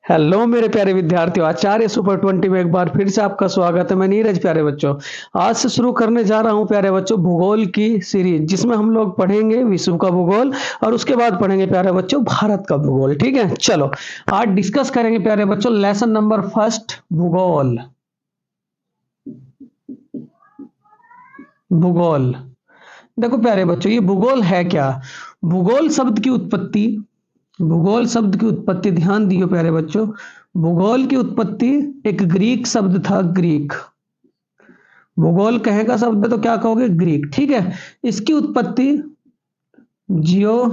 Hello मेरे प्यारे विद्यार्थियों, आचार्य सुपर 20 में एक बार फिर से आपका स्वागत है। मैं नीरज। प्यारे बच्चों, आज से शुरू करने जा रहा हूं प्यारे बच्चों भूगोल की सीरीज, जिसमें हम लोग पढ़ेंगे विश्व का भूगोल और उसके बाद पढ़ेंगे प्यारे बच्चों भारत का भूगोल। ठीक है, चलो आज डिस्कस करेंगे प्यारे बच्चों लेसन नंबर फर्स्ट, भूगोल। भूगोल, देखो प्यारे बच्चों, ये भूगोल है क्या? भूगोल शब्द की उत्पत्ति, भूगोल शब्द की उत्पत्ति ध्यान दियो प्यारे बच्चों। भूगोल की उत्पत्ति एक ग्रीक शब्द था, ग्रीक। भूगोल कहेगा शब्द है तो क्या कहोगे? ग्रीक। ठीक है, इसकी उत्पत्ति जियोग्राफो,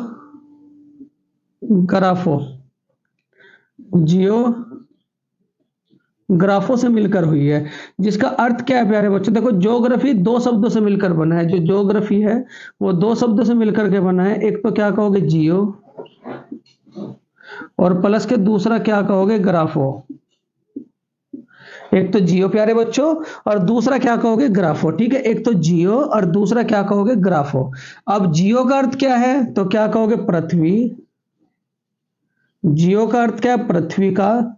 जियोग्राफो से मिलकर हुई है, जिसका अर्थ क्या है प्यारे बच्चों? देखो, ज्योग्राफी दो शब्दों से मिलकर बना है। जो ज्योग्राफी है वो दो शब्दों से मिलकर के बना है। एक तो क्या कहोगे? जियो, और प्लस के दूसरा क्या कहोगे? ग्राफो। एक तो जियो प्यारे बच्चों, और दूसरा क्या कहोगे? ग्राफो। ठीक है, एक तो जियो और दूसरा क्या कहोगे? ग्राफो। अब जियो का अर्थ क्या है तो क्या कहोगे? पृथ्वी। जियो का अर्थ क्या है? पृथ्वी का।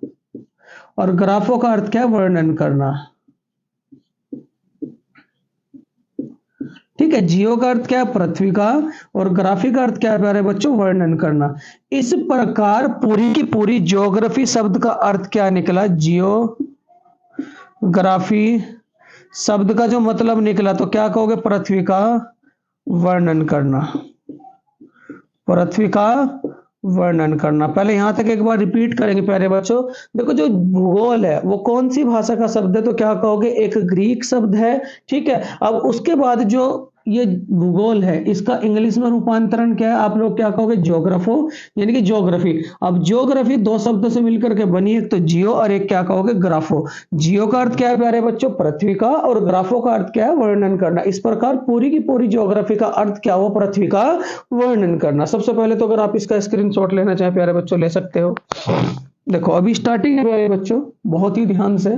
और ग्राफो का अर्थ क्या है? वर्णन करना। ठीक है, जियो का अर्थ क्या है? पृथ्वी का। और ग्राफी का अर्थ क्या है प्यारे बच्चों? वर्णन करना। इस प्रकार पूरी की पूरी ज्योग्राफी शब्द का अर्थ क्या निकला? जियोग्राफी शब्द का जो मतलब निकला तो क्या कहोगे? पृथ्वी का वर्णन करना। पृथ्वी का वर्णन करना। पहले यहां तक एक बार रिपीट करेंगे प्यारे बच्चों। देखो, जो भूगोल है वो कौन सी भाषा का शब्द है तो क्या कहोगे? एक ग्रीक शब्द है। ठीक है, अब उसके बाद जो ये भूगोल है इसका इंग्लिश में रूपांतरण क्या है? आप लोग क्या कहोगे? ज्योग्राफो, यानी कि ज्योग्राफी। अब ज्योग्राफी दो शब्दों से मिलकर के बनी, एक तो जियो और एक क्या कहोगे? ग्राफो। जियो का अर्थ क्या है प्यारे बच्चों? पृथ्वी का। और ग्राफो का अर्थ क्या है? वर्णन करना। इस प्रकार पूरी की पूरी ज्योग्राफी का अर्थ क्या हो? पृथ्वी का वर्णन करना। सबसे पहले तो अगर आप इसका स्क्रीनशॉट लेना चाहें प्यारे बच्चों, ले सकते हो। देखो, अभी स्टार्टिंग है प्यारे बच्चों, बहुत ही ध्यान से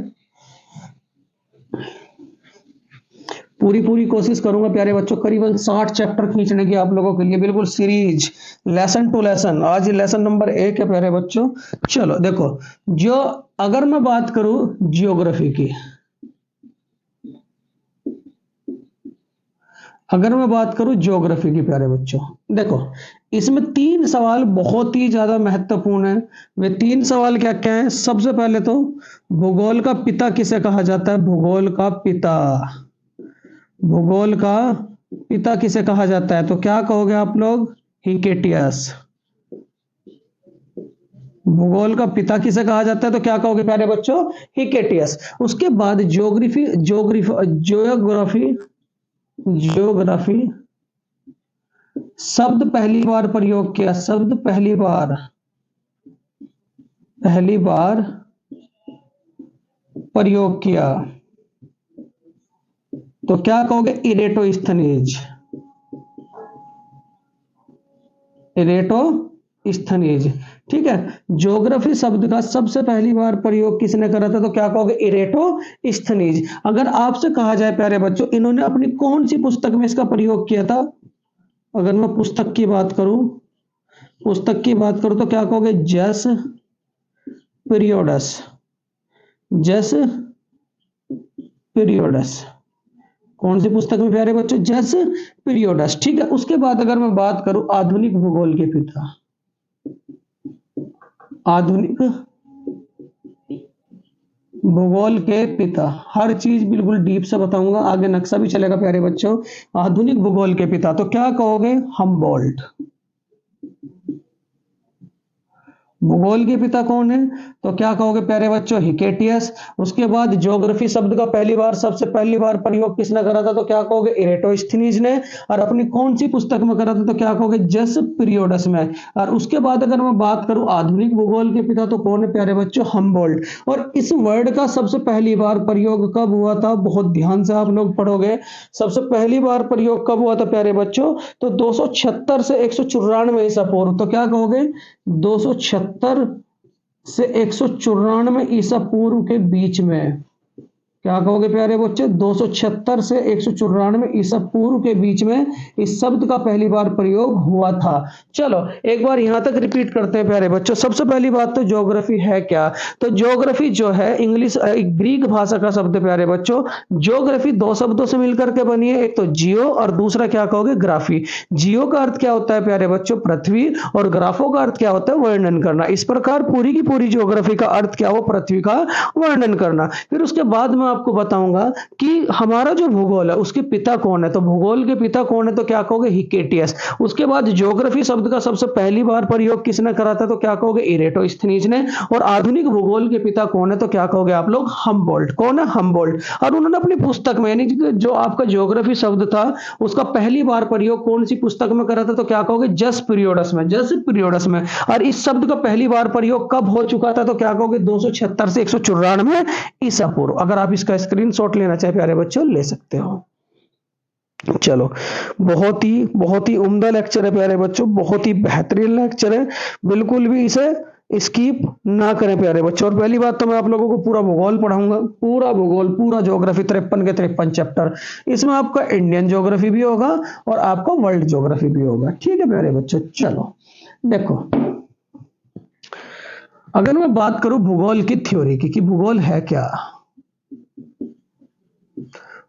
पूरी पूरी कोशिश करूंगा प्यारे बच्चों, करीबन 60 चैप्टर खींचने की आप लोगों के लिए, बिल्कुल सीरीज, लेसन टू लेसन। आज लेसन नंबर 1 है प्यारे बच्चों। चलो देखो, जो अगर मैं बात करूं जियोग्राफी की, अगर मैं बात करूं ज्योग्राफी की प्यारे बच्चों, देखो इसमें 3 सवाल बहुत ही ज्यादा महत्वपूर्ण है। वे 3 सवाल क्या क्या है? सबसे पहले तो भूगोल का पिता किसे कहा जाता है? भूगोल का पिता, भूगोल का पिता किसे कहा जाता है तो क्या कहोगे आप लोग? हिकेटियस। भूगोल का पिता किसे कहा जाता है तो क्या कहोगे प्यारे बच्चों? हिकेटियस। उसके बाद ज्योग्राफी, ज्योग्राफी, ज्योग्राफी शब्द पहली बार प्रयोग किया, शब्द पहली बार प्रयोग किया तो क्या कहोगे? Eratosthenes, Eratosthenes. ठीक है, ज्योग्राफी शब्द का सबसे पहली बार प्रयोग किसने करा था तो क्या कहोगे? इरेटोस्थनीज। अगर आपसे कहा जाए प्यारे बच्चों इन्होंने अपनी कौन सी पुस्तक में इसका प्रयोग किया था, अगर मैं पुस्तक की बात करूं, पुस्तक की बात करूं तो क्या कहोगे? जस पीरियोडस, जस पीरियोडस। कौन सी पुस्तक में प्यारे बच्चों? जस पीरियोडस। ठीक है, उसके बाद अगर मैं बात करूं आधुनिक भूगोल के पिता, आधुनिक भूगोल के पिता, हर चीज बिल्कुल डीप से बताऊंगा, आगे नक्शा भी चलेगा प्यारे बच्चों। आधुनिक भूगोल के पिता तो क्या कहोगे? हम्बोल्ट। भूगोल के पिता कौन है तो क्या कहोगे प्यारे बच्चों? हिकेटियस। उसके बाद ज्योग्राफी शब्द का सबसे पहली बार प्रयोग किसने करा था तो क्या कहोगे? इरेटोस्थनीज ने। और अपनी कौन सी पुस्तक में करा था तो क्या कहोगे? जस पीरियोडस में। और उसके बाद अगर मैं बात करूं आधुनिक भूगोल के पिता तो कौन है प्यारे बच्चों? हम्बोल्ट। और इस वर्ड का सबसे पहली बार प्रयोग कब हुआ था? बहुत ध्यान से आप लोग पढ़ोगे। सबसे पहली बार प्रयोग कब हुआ था प्यारे बच्चों? तो 276 से 194 ईसा पूर्व। तो क्या कहोगे? 276 से 194 ईसा पूर्व के बीच में क्या कहोगे प्यारे बच्चे, 276 से 194 ईसा पूर्व के बीच में इस शब्द का पहली बार प्रयोग हुआ था। चलो एक बार यहां तक रिपीट करते हैं प्यारे बच्चों। सबसे पहली बात तो ज्योग्राफी है क्या, तो ज्योग्राफी जो है इंग्लिश ग्रीक भाषा का शब्द है प्यारे बच्चों। ज्योग्राफी दो शब्दों से मिलकर के बनी है, एक तो जियो और दूसरा क्या कहोगे ग्राफी। जियो का अर्थ क्या होता है प्यारे बच्चों, पृथ्वी, और ग्राफो का अर्थ क्या होता है, वर्णन करना। इस प्रकार पूरी की पूरी ज्योग्राफी का अर्थ क्या हो, पृथ्वी का वर्णन करना। फिर उसके बाद मैं आपको बताऊंगा कि हमारा जो भूगोल है उसके पिता कौन है, तो भूगोल के पिता कौन है, तो क्या कहोगे हिकेटियस। उसके बाद ज्योग्राफी शब्द का सबसे पहली बार प्रयोग किसने करा था, तो क्या कहोगे इरेटोस्थनीज ने। और आधुनिक भूगोल के पिता कौन है, तो क्या कहोगे आप लोग, हम्बोल्ट। कौन है, हम्बोल्ट। और उन्होंने अपनी पुस्तक में, यानी जो आपका ज्योग्राफी शब्द था उसका पहली बार प्रयोग कौन सी पुस्तक में करा था, तो क्या कहोगे जस पीरियडस में, जस पीरियडस में। और इस शब्द का पहली बार प्रयोग कब हो चुका था, तो क्या कहोगे 276 से 194 ईसा पूर्व। अगर आप इसका स्क्रीनशॉट लेना चाहे प्यारे बच्चों ले सकते हो। चलो बहुत ही उम्दा लेक्चर है प्यारे बच्चों, बहुत ही बेहतरीन लेक्चर है। बिल्कुल भी इसे स्किप ना करें प्यारे बच्चों। और पहली बात तो मैं आप लोगों को पूरा भूगोल पढ़ाऊंगा, पूरा भूगोल, पूरा ज्योग्राफी, 53 के 53 चैप्टर। इसमें आपका इंडियन ज्योग्राफी भी होगा और आपका वर्ल्ड ज्योग्राफी भी होगा। ठीक है प्यारे बच्चों। चलो देखो, अगर मैं बात करूं भूगोल की थ्योरी की कि भूगोल है क्या,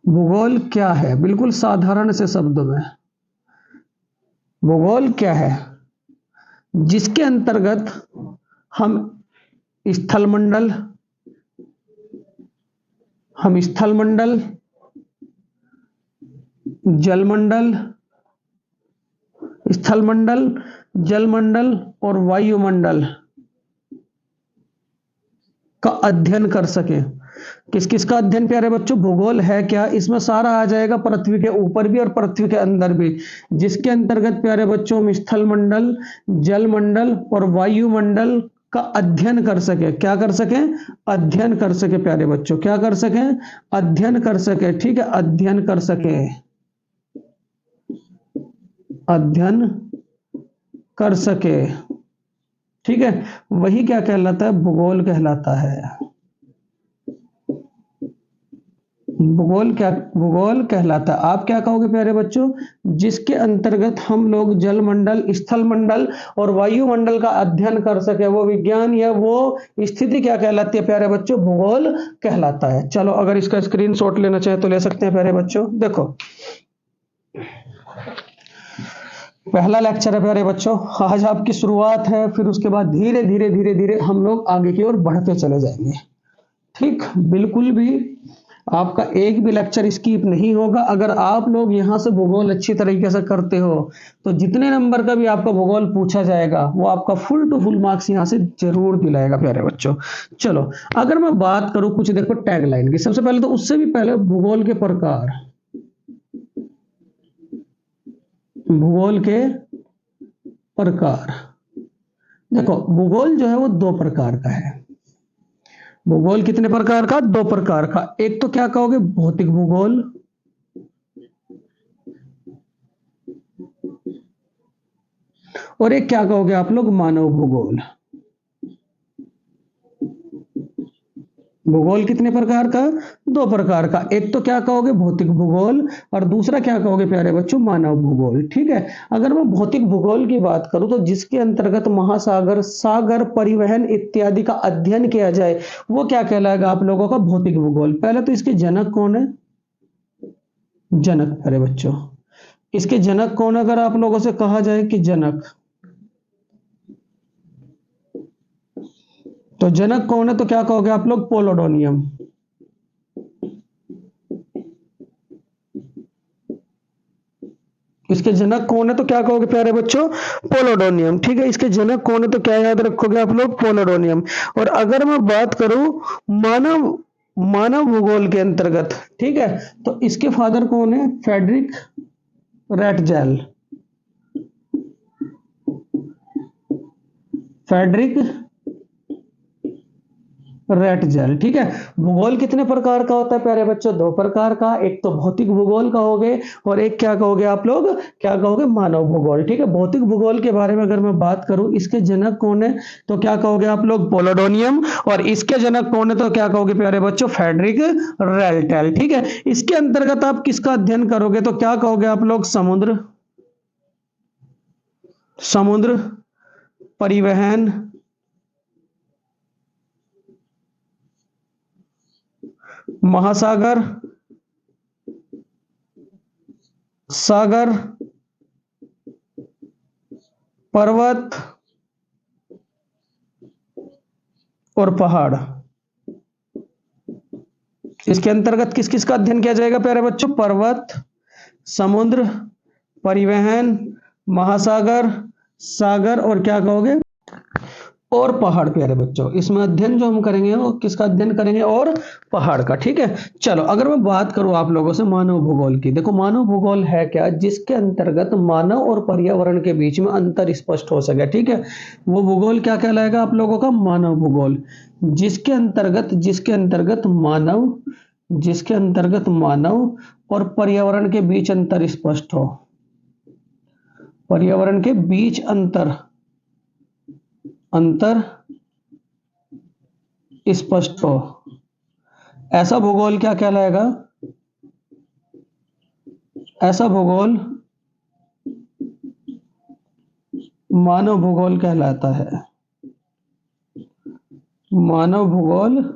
भूगोल क्या है, बिल्कुल साधारण से शब्दों में भूगोल क्या है, जिसके अंतर्गत हम स्थलमंडल हम स्थलमंडल, जलमंडल, स्थलमंडल, जलमंडल और वायुमंडल का अध्ययन कर सके। किस किस का अध्ययन प्यारे बच्चों, भूगोल है क्या, इसमें सारा आ जाएगा, पृथ्वी के ऊपर भी और पृथ्वी के अंदर भी। जिसके अंतर्गत प्यारे बच्चों हम स्थलमंडल, जलमंडल और वायुमंडल का अध्ययन कर सके। क्या कर सके, अध्ययन कर सके प्यारे बच्चों। क्या कर सके, अध्ययन कर सके। ठीक है, अध्ययन कर सके, अध्ययन कर सके। ठीक है, वही क्या कहलाता है, भूगोल कहलाता है। भूगोल कहलाता है। आप क्या कहोगे प्यारे बच्चों, जिसके अंतर्गत हम लोग जलमंडल, स्थलमंडल और वायुमंडल का अध्ययन कर सके, वो विज्ञान या वो स्थिति क्या कहलाती है प्यारे बच्चों, भूगोल कहलाता है। चलो अगर इसका स्क्रीनशॉट लेना चाहे तो ले सकते हैं प्यारे बच्चों। देखो पहला लेक्चर है प्यारे बच्चों, आज आपकी शुरुआत है, फिर उसके बाद धीरे धीरे धीरे धीरे हम लोग आगे की ओर बढ़ते चले जाएंगे। ठीक, बिल्कुल भी आपका एक भी लेक्चर स्किप नहीं होगा। अगर आप लोग यहां से भूगोल अच्छी तरीके से करते हो तो जितने नंबर का भी आपका भूगोल पूछा जाएगा वो आपका फुल टू फुल मार्क्स यहां से जरूर दिलाएगा प्यारे बच्चों। चलो अगर मैं बात करूं कुछ देखो टैगलाइन की, सबसे पहले तो उससे भी पहले भूगोल के प्रकार, भूगोल के प्रकार। देखो भूगोल जो है वो दो प्रकार का है। भूगोल कितने प्रकार का, दो प्रकार का। एक तो क्या कहोगे भौतिक भूगोल, और एक क्या कहोगे आप लोग मानव भूगोल। भूगोल कितने प्रकार का, दो प्रकार का। एक तो क्या कहोगे भौतिक भूगोल और दूसरा क्या कहोगे प्यारे बच्चों, मानव भूगोल। ठीक है, अगर मैं भौतिक भूगोल की बात करूं तो जिसके अंतर्गत महासागर, सागर, परिवहन इत्यादि का अध्ययन किया जाए वो क्या कहलाएगा आप लोगों का, भौतिक भूगोल। पहले तो इसके जनक कौन है, जनक प्यारे बच्चों, इसके जनक कौन है, अगर आप लोगों से कहा जाए कि जनक, तो जनक कौन है, तो क्या कहोगे आप लोग, पोलोडोनियम। इसके जनक कौन है, तो क्या कहोगे प्यारे बच्चों, पोलोडोनियम। ठीक है, इसके जनक कौन है, तो क्या याद रखोगे आप लोग, पोलोडोनियम। और अगर मैं बात करूं मानव मानव भूगोल के अंतर्गत, ठीक है, तो इसके फादर कौन है, Friedrich Ratzel. Friedrich Ratzel. ठीक है, भूगोल कितने प्रकार का होता है प्यारे बच्चों? दो प्रकार का, एक तो भौतिक भूगोल कहोगे और एक क्या कहोगे आप लोग, क्या कहोगे, मानव भूगोल। ठीक है, भौतिक भूगोल के बारे में अगर मैं बात करूं, इसके जनक कौन है तो क्या कहोगे आप लोग, पोलोडोनियम, और इसके जनक कौन है तो क्या कहोगे प्यारे बच्चों, फ्रेडरिक रेल्टेल। ठीक है, इसके अंतर्गत आप किसका अध्ययन करोगे तो क्या कहोगे आप लोग, समुद्र, समुद्र परिवहन, महासागर, सागर, पर्वत और पहाड़। इसके अंतर्गत किस किस का अध्ययन किया जाएगा प्यारे बच्चों, पर्वत, समुद्र, परिवहन, महासागर, सागर और क्या कहोगे, और पहाड़। प्यारे बच्चों, इसमें अध्ययन जो हम करेंगे वो किसका अध्ययन करेंगे, और पहाड़ का। ठीक है, चलो अगर मैं बात करूं आप लोगों से मानव भूगोल की, देखो मानव भूगोल है क्या, जिसके अंतर्गत मानव और पर्यावरण के बीच में अंतर स्पष्ट हो सके। ठीक है, वो भूगोल क्या कहलाएगा आप लोगों का, मानव भूगोल, जिसके अंतर्गत मानव और पर्यावरण के बीच अंतर स्पष्ट हो, पर्यावरण के बीच अंतर स्पष्ट हो, ऐसा भूगोल क्या कहलाएगा, ऐसा भूगोल मानव भूगोल कहलाता है। मानव भूगोल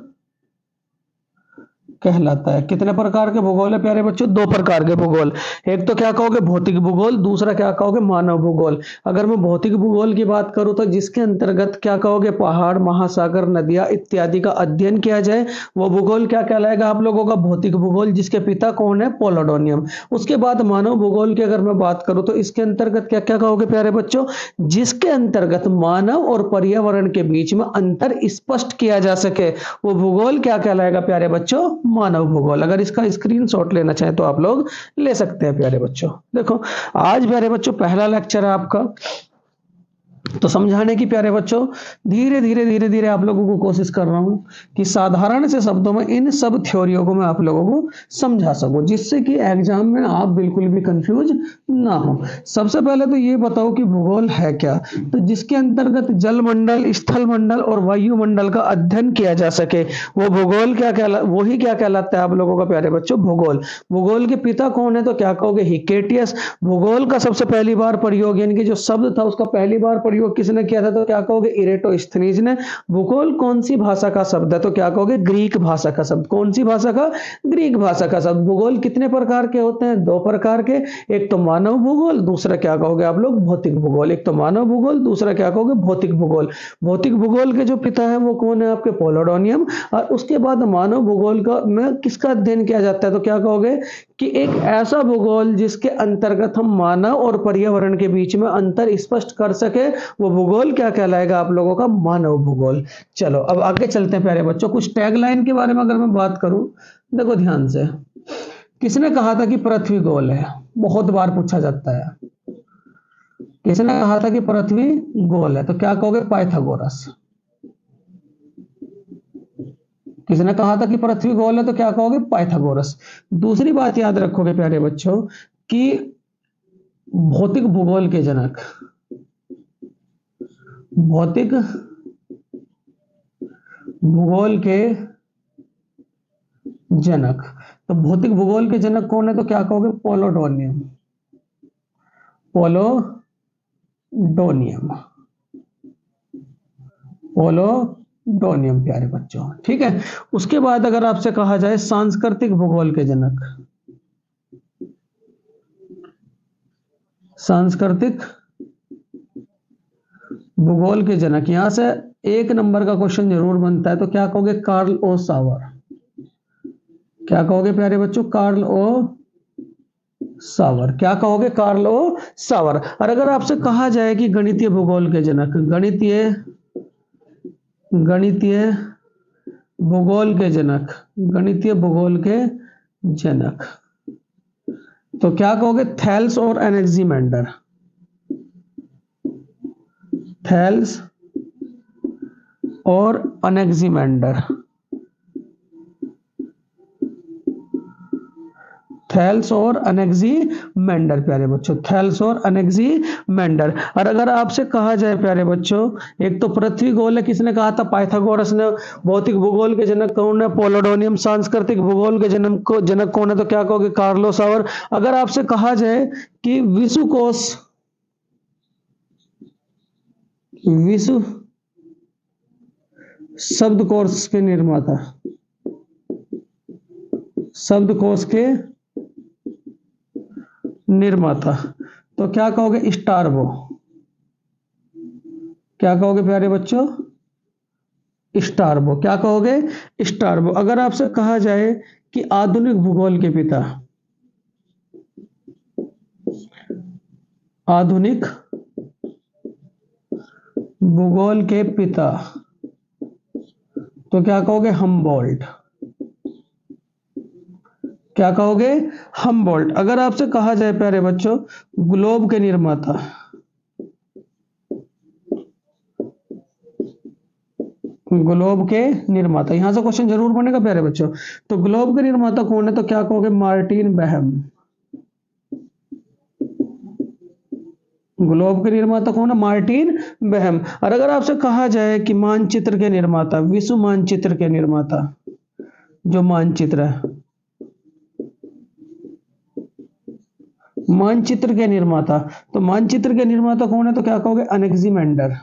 कहलाता है। कितने प्रकार के भूगोल है प्यारे बच्चों, दो प्रकार के भूगोल, एक तो क्या कहोगे भौतिक भूगोल, दूसरा क्या कहोगे मानव भूगोल। अगर मैं भौतिक भूगोल की बात करूं तो जिसके अंतर्गत क्या कहोगे, पहाड़, महासागर, नदियां इत्यादि का अध्ययन किया जाए, वो भूगोल क्या कहलाएगा आप लोगों का, भौतिक भूगोल, जिसके पिता कौन है, पोलोडोनियम। उसके बाद मानव भूगोल की अगर मैं बात करूं तो इसके अंतर्गत क्या क्या कहोगे प्यारे बच्चों, जिसके अंतर्गत मानव और पर्यावरण के बीच में अंतर स्पष्ट किया जा सके, वो भूगोल क्या कहलाएगा प्यारे बच्चों, मानव भूगोल। अगर इसका स्क्रीनशॉट लेना चाहें तो आप लोग ले सकते हैं प्यारे बच्चों। देखो आज प्यारे बच्चों पहला लेक्चर है आपका, तो समझाने की प्यारे बच्चों धीरे धीरे आप लोगों को कोशिश कर रहा हूं कि साधारण से शब्दों में इन सब थ्योरियों को मैं आप लोगों को समझा सकूं, जिससे कि एग्जाम में आप बिल्कुल भी कंफ्यूज ना हो। सबसे पहले तो ये बताओ कि भूगोल है क्या, तो जिसके अंतर्गत जल मंडल, स्थल मंडल और वायुमंडल का अध्ययन किया जा सके, वो भूगोल वही क्या कहलाता है आप लोगों का प्यारे बच्चों, भूगोल। भूगोल के पिता कौन है तो क्या कहोगे, हिकेटियस। भूगोल का सबसे पहली बार प्रयोग, यानी कि जो शब्द था उसका पहली बार प्रयोग किसने किया था तो क्या कहोगे, इरेटोस्थनीज ने। भूगोल कौन सी भाषा का शब्द है तो क्या कहोगे, ग्रीक भाषा का शब्द। कौन सी भाषा का, ग्रीक भाषा का शब्द। भूगोल कितने प्रकार के होते हैं, दो प्रकार के, एक तो मानव भूगोल, दूसरा क्या कहोगे आप लोग, भौतिक भूगोल। एक तो मानव भूगोल, दूसरा क्या कहोगे, भौतिक भूगोल। भौतिक भूगोल के जो पिता है वो कौन है आपके, पोलोडोनियम। और उसके बाद मानव भूगोल का में किसका अध्ययन किया जाता है तो क्या कहोगे कि एक ऐसा भूगोल जिसके अंतर्गत हम मानव और पर्यावरण के बीच में अंतर स्पष्ट कर सके, वो भूगोल क्या कहलाएगा आप लोगों का, मानव भूगोल। चलो अब आगे चलते हैं प्यारे बच्चों। कुछ टैगलाइन के बारे में अगर मैं बात करूं, देखो ध्यान से, किसने कहा था कि पृथ्वी गोल है, बहुत बार पूछा जाता है। किसने कहा था कि पृथ्वी गोल है तो क्या कहोगे, पाइथागोरस। किसने कहा था कि पृथ्वी गोल है तो क्या कहोगे, पाइथागोरस। दूसरी बात याद रखोगे प्यारे बच्चों कि भौतिक भूगोल के जनक, भौतिक भूगोल के जनक, तो भौतिक भूगोल के जनक कौन है तो क्या कहोगे, पोलोडोनियम। पोलोडोनियम, पोलोडोनियम प्यारे बच्चों। ठीक है, उसके बाद अगर आपसे कहा जाए सांस्कृतिक भूगोल के जनक, सांस्कृतिक भूगोल के जनक, यहां से एक नंबर का क्वेश्चन जरूर बनता है तो क्या कहोगे, कार्ल ओ सावर। क्या कहोगे प्यारे बच्चों, कार्ल ओ सावर। क्या कहोगे, कार्ल ओ सावर। और अगर आपसे कहा जाए कि गणितीय भूगोल के जनक, गणितीय भूगोल के जनक, गणितीय भूगोल के जनक, तो क्या कहोगे, थेल्स और एनेक्सिमेंडर। थेल्स और एनेक्सिमेंडर। थैल्स और अनेक्सिमेंडर प्यारे बच्चों, थैल्स और अनेक्सिमेंडर। और अगर आपसे कहा जाए प्यारे बच्चों, एक तो पृथ्वी गोल है, किसने कहा था? पाइथागोरस ने। भौतिक भूगोल के जनक कौन है? पोलोडोनियम। सांस्कृतिक भूगोल के जनक कौन है? तो क्या कहोगे? कार्लो सावर। अगर आपसे कहा जाए कि विश्व शब्दकोश के निर्माता, शब्दकोश के निर्माता, तो क्या कहोगे? स्टारबो। क्या कहोगे प्यारे बच्चों? स्टारबो। क्या कहोगे? स्टारबो। अगर आपसे कहा जाए कि आधुनिक भूगोल के पिता, आधुनिक भूगोल के पिता, तो क्या कहोगे? हम्बोल्ट। क्या कहोगे? हम्बोल्ट। अगर आपसे कहा जाए प्यारे बच्चों ग्लोब के निर्माता, ग्लोब के निर्माता, यहां से क्वेश्चन जरूर बनेगा प्यारे बच्चों। तो ग्लोब के निर्माता कौन है? तो क्या कहोगे? Martin Behaim. ग्लोब के निर्माता कौन है? Martin Behaim. और अगर आपसे कहा जाए कि मानचित्र के निर्माता, विश्व मानचित्र के निर्माता, जो मानचित्र है, मानचित्र के निर्माता, तो मानचित्र के निर्माता कौन है? तो क्या कहोगे? अनेक्सिमेंडर।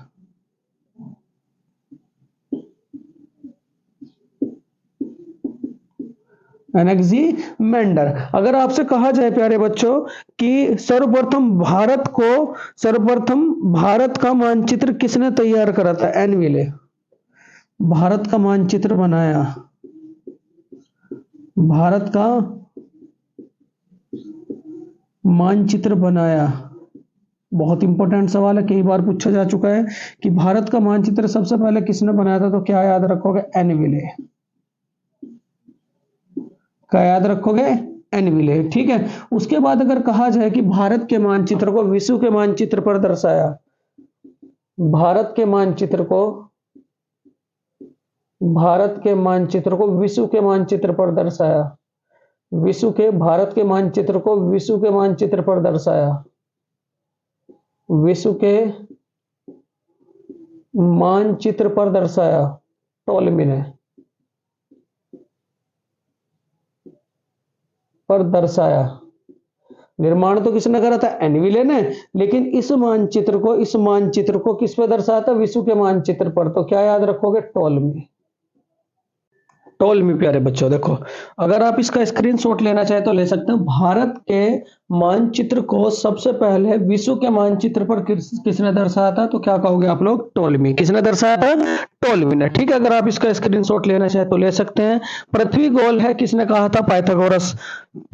एनेक्सिमेंडर। अगर आपसे कहा जाए प्यारे बच्चों कि सर्वप्रथम भारत का मानचित्र किसने तैयार करा था? एनविले। भारत का मानचित्र बनाया, भारत का मानचित्र बनाया। बहुत इंपॉर्टेंट सवाल है, कई बार पूछा जा चुका है कि भारत का मानचित्र सबसे पहले किसने बनाया था? तो क्या याद रखोगे? एनविले। क्या याद रखोगे? एनविले। ठीक है। उसके बाद अगर कहा जाए कि भारत के मानचित्र को विश्व के मानचित्र पर दर्शाया, भारत के मानचित्र को, भारत के मानचित्र को विश्व के मानचित्र पर दर्शाया, भारत के मानचित्र को विश्व के मानचित्र पर दर्शाया, विश्व के मानचित्र पर दर्शाया टोलेमी ने, पर दर्शाया। निर्माण तो किसने करा था? एनविले ने। लेकिन इस मानचित्र को किस पे दर्शाया था? विश्व के मानचित्र पर। तो क्या याद रखोगे? टोलेमी। टोलेमी प्यारे बच्चों। देखो, अगर आप इसका स्क्रीनशॉट लेना चाहे तो ले सकते हो। भारत के मानचित्र को सबसे पहले विश्व के मानचित्र पर किसने दर्शाया था? तो क्या कहोगे आप लोग? टोलेमी। किसने दर्शाया था? टोलेमी ने। ठीक है। अगर आप इसका स्क्रीनशॉट लेना चाहे तो ले सकते हैं। पृथ्वी गोल है, किसने कहा था? पाइथागोरस।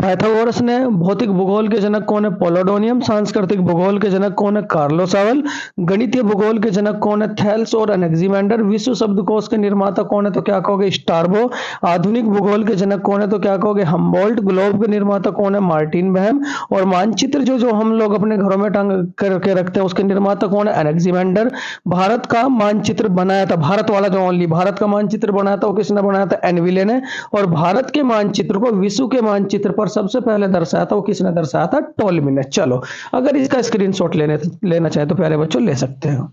पाइथागोरस ने। भौतिक भूगोल के जनक कौन है? पोलोडोनियम। सांस्कृतिक भूगोल के जनक कौन है? कार्लो सावल। गणितीय भूगोल के जनक कौन है? थैल्स और अनेक्सिमेंडर। विश्व शब्दकोश के निर्माता कौन है? तो क्या कहोगे? स्टारबो। आधुनिक भूगोल के जनक कौन है? तो क्या कहोगे? हम्बोल्ट। ग्लोब के निर्माता कौन है? Martin Behaim. और मानचित्र जो हम लोग अपने घरों में टांग करके रखते हैं, उसके निर्माता कौन है? अनेक्सिमेंडर। भारत का मानचित्र बनाया था, भारत वाला जो ओनली भारत का मानचित्र बनाया था, वो किसने बनाया था? एनविले ने। और भारत के मानचित्र को विश्व के मानचित्र पर सबसे पहले दर्शाया था, वो किसने दर्शाया था? टोलेमी ने। चलो, अगर इसका स्क्रीनशॉट लेना चाहे तो प्यारे बच्चों ले सकते हो।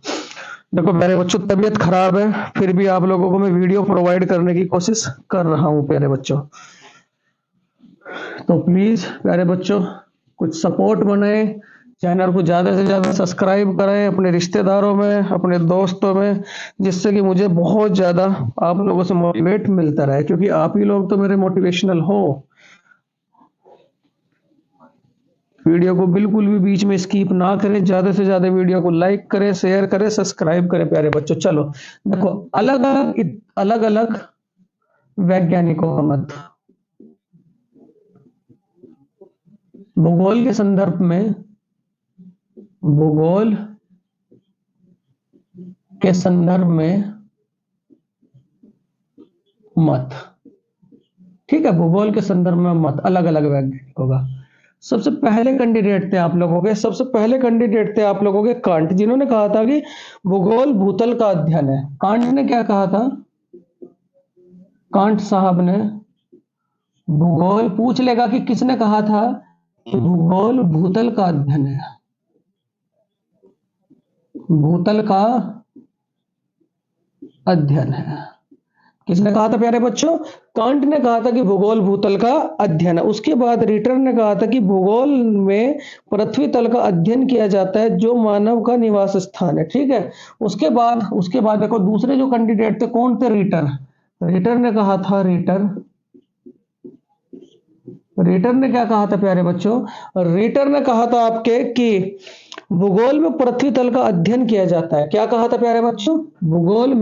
देखो प्यारे बच्चों, तबीयत खराब है, फिर भी आप लोगों को मैं वीडियो प्रोवाइड करने की कोशिश कर रहा हूं प्यारे बच्चों। तो प्लीज प्यारे बच्चों कुछ सपोर्ट बनाए, चैनल को ज्यादा से ज्यादा सब्सक्राइब करें अपने रिश्तेदारों में, अपने दोस्तों में, जिससे कि मुझे बहुत ज्यादा आप लोगों से मोटिवेट मिलता रहे, क्योंकि आप ही लोग तो मेरे मोटिवेशनल हो। वीडियो को बिल्कुल भी बीच में स्किप ना करें, ज्यादा से ज्यादा वीडियो को लाइक करें, शेयर करें, सब्सक्राइब करें प्यारे बच्चों। चलो देखो, अलग अलग वैज्ञानिकों का मत, भूगोल के संदर्भ में, भूगोल के संदर्भ में मत। ठीक है, भूगोल के संदर्भ में मत अलग अलग वैज्ञानिकों का। सबसे पहले कैंडिडेट थे आप लोगों के, कांट, जिन्होंने कहा था कि भूगोल भूतल का अध्ययन है। कांट ने क्या कहा था? कांट साहब ने भूगोल पूछ लेगा कि किसने कहा था कि भूगोल भूतल का अध्ययन है। भूतल का अध्ययन है। किसने कहा था प्यारे बच्चों? कांट ने कहा था कि भूगोल भूतल का अध्ययन है। उसके बाद रिटर ने कहा था कि भूगोल में पृथ्वी तल का अध्ययन किया जाता है जो मानव का निवास स्थान है। ठीक है। उसके बाद देखो दूसरे जो कैंडिडेट थे कौन थे? रिटर ने कहा था रिटर ने क्या कहा था प्यारे बच्चों? रिटर ने कहा था आपके कि भूगोल में पृथ्वी तल का अध्ययन किया जाता है। क्या कहा था प्यारे बच्चों? भूगोल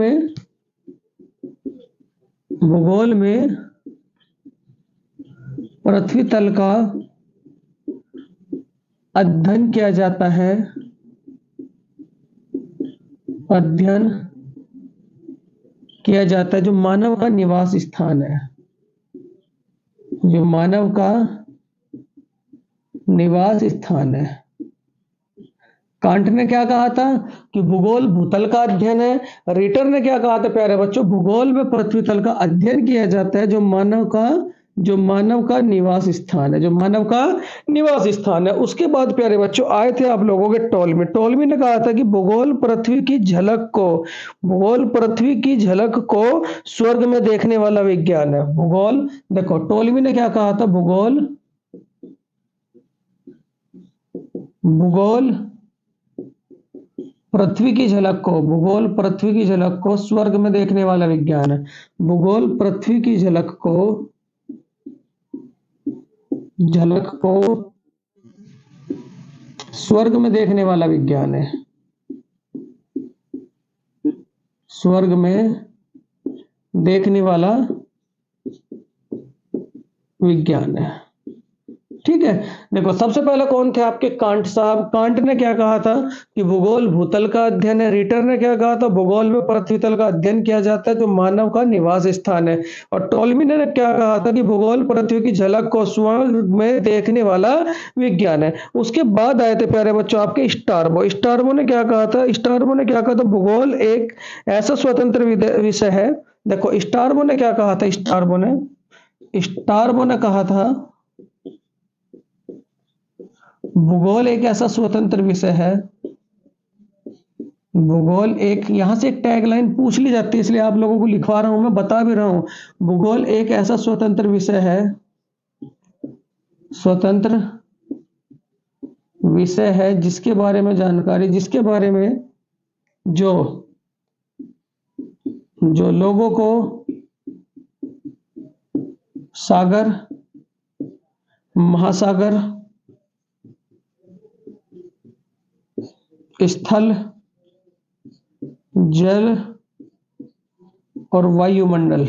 में पृथ्वी तल का अध्ययन किया जाता है। अध्ययन किया जाता है जो मानव का निवास स्थान है। जो मानव का निवास स्थान है। कांट ने क्या कहा था कि भूगोल भूतल का अध्ययन है। रिटर ने क्या कहा था प्यारे बच्चों? भूगोल में पृथ्वी तल का अध्ययन किया जाता है जो मानव का निवास स्थान है। जो मानव का निवास स्थान है। उसके बाद प्यारे बच्चों आए थे आप लोगों के टॉलमी ने कहा था कि भूगोल पृथ्वी की झलक को स्वर्ग में देखने वाला विज्ञान है। भूगोल देखो टॉलमी ने क्या कहा था? भूगोल पृथ्वी की झलक को स्वर्ग में देखने वाला विज्ञान है। भूगोल पृथ्वी की झलक को स्वर्ग में देखने वाला विज्ञान है। स्वर्ग में देखने वाला विज्ञान है। ठीक है। देखो सबसे पहले कौन थे आपके? कांट साहब। कांट ने क्या कहा था कि भूगोल भूतल का अध्ययन है। रिटर ने क्या कहा था? भूगोल में पृथ्वी तल का अध्ययन किया जाता है जो मानव का निवास स्थान है। और टॉलमी ने क्या कहा था कि भूगोल पृथ्वी की झलक को स्वर्ग में देखने वाला विज्ञान है। उसके बाद आए थे प्यारे बच्चों आपके स्टारबो ने क्या कहा था? भूगोल एक ऐसा स्वतंत्र विषय है। देखो स्टारबो ने क्या कहा था? स्टारबो ने कहा था भूगोल एक ऐसा स्वतंत्र विषय है। भूगोल एक, यहां से एक टैगलाइन पूछ ली जाती है इसलिए आप लोगों को लिखवा रहा हूं, मैं बता भी रहा हूं। भूगोल एक ऐसा स्वतंत्र विषय है जिसके बारे में जो लोगों को सागर, महासागर, स्थल, जल और वायुमंडल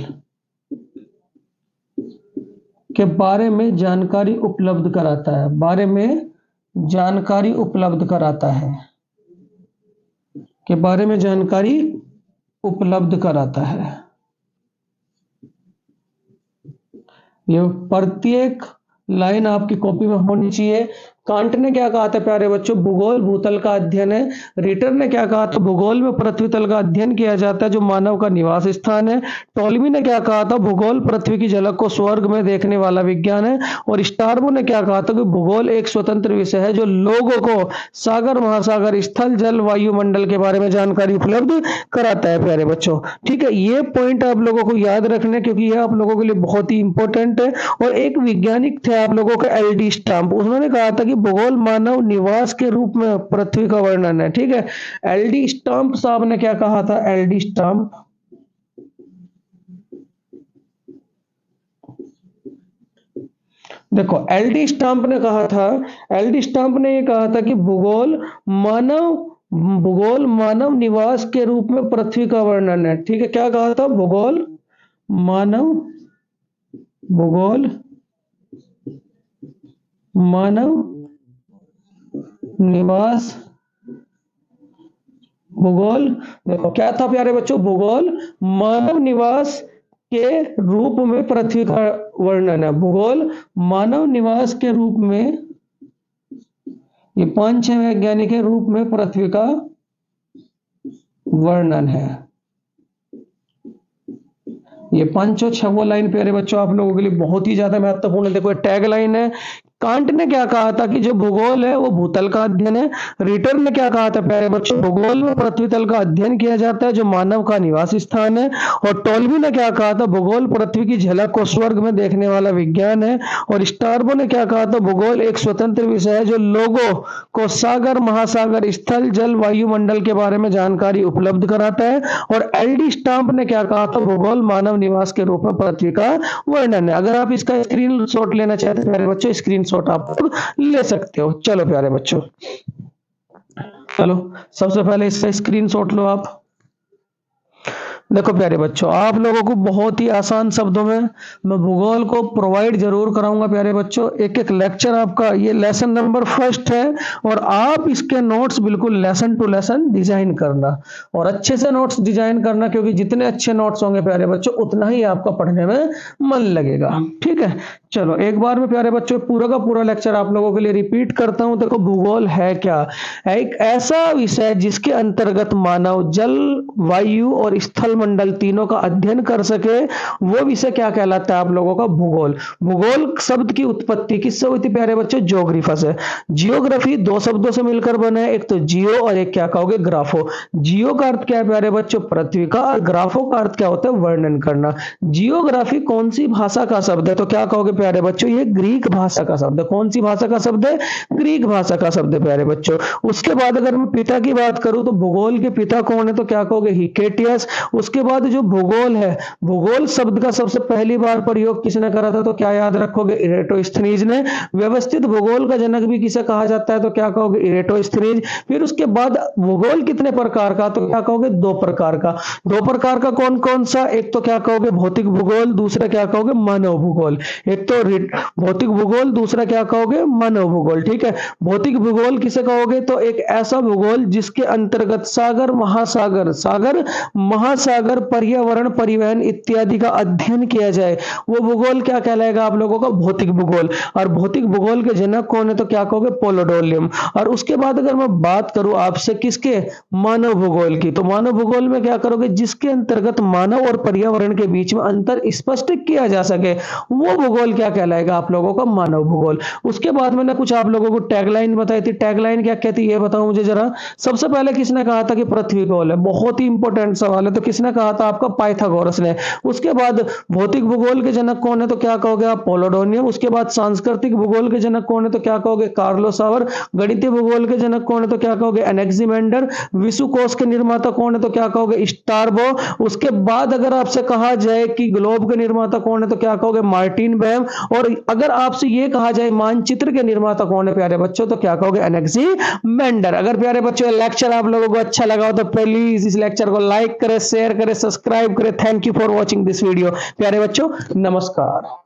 के बारे में जानकारी उपलब्ध कराता है। ये प्रत्येक लाइन आपकी कॉपी में होनी चाहिए। कांट ने क्या कहा था प्यारे बच्चों? भूगोल भूतल का अध्ययन है। रिटर ने क्या कहा था? भूगोल में पृथ्वी तल का अध्ययन किया जाता है जो मानव का निवास स्थान है। टॉलमी ने क्या कहा था? भूगोल पृथ्वी की झलक को स्वर्ग में देखने वाला विज्ञान है। और स्टारबो ने क्या कहा था कि भूगोल एक स्वतंत्र विषय है जो लोगों को सागर, महासागर, स्थल, जल, वायुमंडल के बारे में जानकारी उपलब्ध कराता है प्यारे बच्चों। ठीक है। ये पॉइंट आप लोगों को याद रखना है क्योंकि ये आप लोगों के लिए बहुत ही इंपॉर्टेंट है। और एक वैज्ञानिक थे आप लोगों का एल डी स्टाम्प, उन्होंने कहा था कि भूगोल मानव निवास के रूप में पृथ्वी का वर्णन है। ठीक है। एल डी स्टाम्प साहब ने क्या कहा था? देखो एल डी स्टाम्प ने ये कहा था कि भूगोल मानव निवास के रूप में पृथ्वी का वर्णन है। ठीक है। क्या कहा था? भूगोल मानव निवास, देखो क्या था प्यारे बच्चों? भूगोल मानव निवास के रूप में पृथ्वी का वर्णन है। भूगोल मानव निवास के रूप में, ये 5-6 वैज्ञानिक के रूप में पृथ्वी का वर्णन है। ये 5 और 6 लाइन प्यारे बच्चों आप लोगों के लिए बहुत ही ज्यादा महत्वपूर्ण है। देखो टैग लाइन है, कांट ने क्या कहा था कि जो भूगोल है वो भूतल का अध्ययन है। रिटर ने क्या कहा था प्यारे बच्चों, भूगोल में पृथ्वी तल का अध्ययन किया जाता है जो मानव का निवास स्थान है। और टोल्बी ने क्या कहा था, भूगोल पृथ्वी की झलक को स्वर्ग में देखने वाला विज्ञान है। और स्टार्बो ने क्या कहा था, भूगोल एक स्वतंत्र विषय है जो लोगों को सागर, महासागर, स्थल, जल, वायुमंडल के बारे में जानकारी उपलब्ध कराता है। और एलडी स्टाम्प ने क्या कहा था, भूगोल मानव निवास के रूप में पृथ्वी का वर्णन है। अगर आप इसका स्क्रीनशॉट लेना चाहते हैं प्यारे बच्चों, स्क्रीनशॉट आप ले सकते हो। चलो प्यारे बच्चों, चलो सबसे पहले इसका स्क्रीनशॉट लो आप। देखो प्यारे बच्चों, आप लोगों को बहुत ही आसान शब्दों में मैं भूगोल को प्रोवाइड जरूर कराऊंगा प्यारे बच्चों। एक एक लेक्चर आपका, ये लेसन नंबर 1 है और आप इसके नोट्स बिल्कुल लेसन टू लेसन डिजाइन करना और अच्छे से नोट्स डिजाइन करना, क्योंकि जितने अच्छे नोट्स होंगे प्यारे बच्चों उतना ही आपका पढ़ने में मन लगेगा। ठीक है, चलो एक बार में प्यारे बच्चों पूरा का पूरा लेक्चर आप लोगों के लिए रिपीट करता हूं। देखो भूगोल है क्या, एक ऐसा विषय जिसके अंतर्गत मानव जल, वायु और स्थल मंडल तीनों का अध्ययन कर सके, वो विषय क्या कहलाता है आप लोगों का, भूगोल। भूगोल शब्द की उत्पत्ति किससे हुई थी प्यारे बच्चों, जियोग्राफी से। जियोग्राफी 2 शब्दों से मिलकर बना है, एक तो जियो और एक क्या कहोगे, ग्राफो। जियो का अर्थ क्या है प्यारे बच्चों, पृथ्वी का, और ग्राफो का अर्थ क्या होता है, वर्णन करना। जियोग्राफी कौन सी भाषा का शब्द है, तो क्या कहोगे प्यारे बच्चों, ये ग्रीक भाषा का शब्द है। कौन सी भाषा का शब्द है, ग्रीक भाषा का शब्द है प्यारे बच्चों। उसके बाद अगर मैं पिता की बात करूं तो भूगोल के पिता कौन है, तो क्या कहोगे, हिकेटियस। उसके बाद जो भूगोल है, भूगोल शब्द का सबसे पहली बार प्रयोग किसने करा था, तो क्या याद रखोगे, इरेटोस्थनीज ने। व्यवस्थित भूगोल का जनक भी किसे कहा जाता है, तो क्या कहोगे, इरेटोस्थनीज। फिर उसके बाद भूगोल कितने प्रकार का, तो क्या कहोगे, 2 प्रकार का। 2 प्रकार का कौन कौन सा, एक तो क्या कहोगे भौतिक भूगोल, दूसरा क्या कहोगे मानव भूगोल। एक तो भौतिक भूगोल, दूसरा क्या कहोगे मानव भूगोल। ठीक है, भौतिक भूगोल किसे कहोगे, तो एक ऐसा भूगोल जिसके अंतर्गत सागर, महासागर, सागर, महासागर, पर्यावरण, परिवहन इत्यादि का अध्ययन किया जाए, वो भूगोल क्या कहलाएगा आप लोगों का, भौतिक भूगोल। और भौतिक भूगोल के जनक कौन है, तो क्या कहोगे, पोलोडोलियम। और उसके बाद अगर मैं बात करूं आपसे किसके, मानव भूगोल की, तो मानव भूगोल में क्या करोगे, जिसके अंतर्गत मानव और पर्यावरण के बीच में अंतर स्पष्ट किया जा सके, वो भूगोल क्या कहलाएगा आप लोगों का, मानव भूगोल। उसके बाद मैंने कुछ आप लोगों को टैगलाइन बताई थी। टैगलाइन क्या कहती है ये बताओ मुझे जरा। सबसे पहले किसने कहा था कि पृथ्वी गोल है, बहुत ही इंपॉर्टेंट सवाल है, तो किसने कहा था आपका, पाइथागोरस ने। उसके बाद भौतिक भूगोल के जनक कौन है, तो क्या कहोगे आप, पोलोडोनियम। उसके बाद सांस्कृतिक भूगोल के जनक कौन है, तो क्या कहोगे, कार्लो सावर। गणितीय भूगोल के जनक कौन है, तो क्या कहोगे, एनेक्सिमेंडर। विश्वकोश के निर्माता कौन है, तो क्या कहोगे, स्टारबो। उसके बाद अगर आपसे कहा जाए कि ग्लोब के निर्माता कौन है, तो क्या कहोगे, मार्टिन बेम। और अगर आपसे यह कहा जाए मानचित्र के निर्माता कौन है प्यारे बच्चों, तो क्या कहोगे, एनेक्सिमेंडर। अगर प्यारे बच्चों लेक्चर आप लोगों को अच्छा लगा हो तो प्लीज इस लेक्चर को लाइक करें, शेयर करें, सब्सक्राइब करें। Thank you for watching this video प्यारे बच्चों, नमस्कार।